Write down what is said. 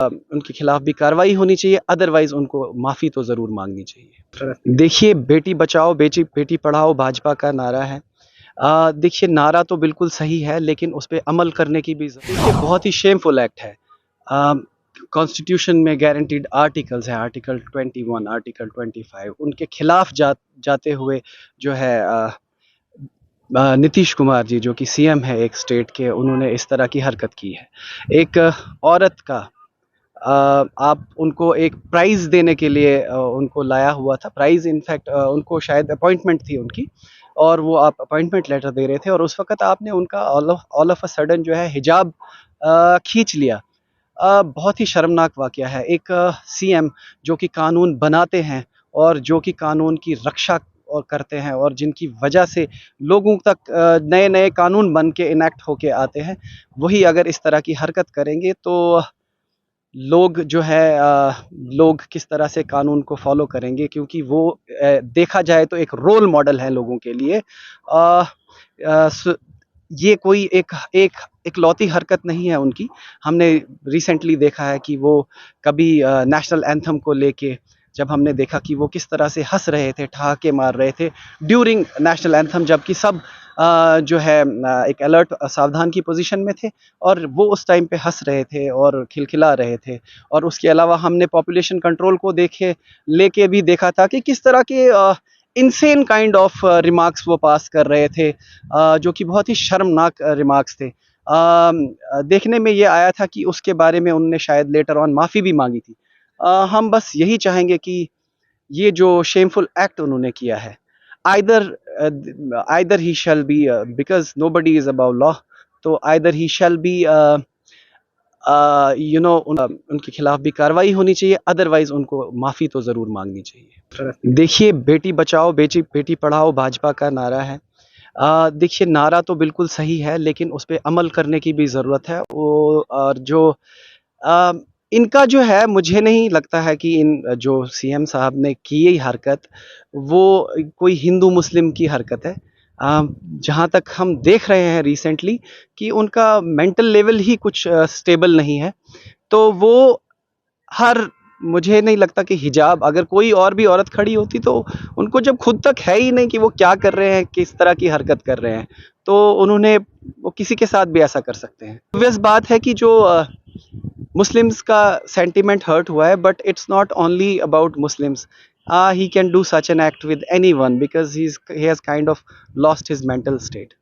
उनके खिलाफ भी कार्रवाई होनी चाहिए, अदरवाइज उनको माफ़ी तो ज़रूर मांगनी चाहिए। देखिए, बेटी बचाओ बेटी बेटी पढ़ाओ भाजपा का नारा है। देखिए, नारा तो बिल्कुल सही है, लेकिन उस पे अमल करने की भी देखिए बहुत ही शेमफुल एक्ट है। कॉन्स्टिट्यूशन में गारंटीड आर्टिकल्स हैं, आर्टिकल 21, आर्टिकल 25, उनके खिलाफ जाते हुए जो है नीतीश कुमार जी, जो कि सीएम है एक स्टेट के, उन्होंने इस तरह की हरकत की है। एक औरत का आप उनको एक प्राइज़ देने के लिए उनको लाया हुआ था। प्राइज़ इनफैक्ट उनको शायद अपॉइंटमेंट थी उनकी, और वो आप अपॉइंटमेंट लेटर दे रहे थे, और उस वक़्त आपने उनका ऑल ऑफ अ सडन जो है हिजाब खींच लिया। बहुत ही शर्मनाक वाक़या है। एक सीएम जो कि कानून बनाते हैं और जो कि कानून की रक्षा और करते हैं, और जिनकी वजह से लोगों तक नए-नए कानून बन के इनैक्ट होके आते हैं, वही अगर इस तरह की हरकत करेंगे तो लोग जो है लोग किस तरह से कानून को फ़ॉलो करेंगे, क्योंकि वो देखा जाए तो एक रोल मॉडल है लोगों के लिए। अ, ये कोई एक एक इकलौती हरकत नहीं है उनकी। हमने रिसेंटली देखा है कि वो कभी नेशनल एंथम को लेके जब हमने देखा कि वो किस तरह से हँस रहे थे, ठहाके मार रहे थे ड्यूरिंग नेशनल एंथम, जबकि सब जो है एक अलर्ट सावधान की पोजीशन में थे, और वो उस टाइम पे हँस रहे थे और खिलखिला रहे थे। और उसके अलावा हमने पॉपुलेशन कंट्रोल को लेके भी देखा था कि किस तरह के इनसेन काइंड ऑफ रिमार्क्स वो पास कर रहे थे, जो कि बहुत ही शर्मनाक रिमार्क्स थे। देखने में ये आया था कि उसके बारे में उन्होंने शायद लेटर ऑन माफ़ी भी मांगी थी। हम बस यही चाहेंगे कि ये जो शेमफुल एक्ट उन्होंने किया है, either he shall be, because nobody is above law, तो आइदर ही शैल बी उनके खिलाफ भी कार्रवाई होनी चाहिए, अदरवाइज उनको माफ़ी तो ज़रूर मांगनी चाहिए। देखिए, बेटी बचाओ बेटी पढ़ाओ भाजपा का नारा है। देखिए, नारा तो बिल्कुल सही है, लेकिन उस पे अमल करने की भी ज़रूरत है। और जो अ, इनका जो है, मुझे नहीं लगता है कि इन जो सीएम साहब ने की ये हरकत, वो कोई हिंदू मुस्लिम की हरकत है। जहाँ तक हम देख रहे हैं रिसेंटली कि उनका मेंटल लेवल ही कुछ स्टेबल नहीं है। तो वो हर मुझे नहीं लगता कि हिजाब, अगर कोई और भी औरत खड़ी होती तो उनको जब खुद तक है ही नहीं कि वो क्या कर रहे हैं, किस तरह की हरकत कर रहे हैं, तो वो किसी के साथ भी ऐसा कर सकते हैं। ऑब्वियस बात है कि जो मुस्लिम्स का सेंटिमेंट हर्ट हुआ है, but it's not only about Muslims. He can do such an act with anyone because he has kind of lost his mental state.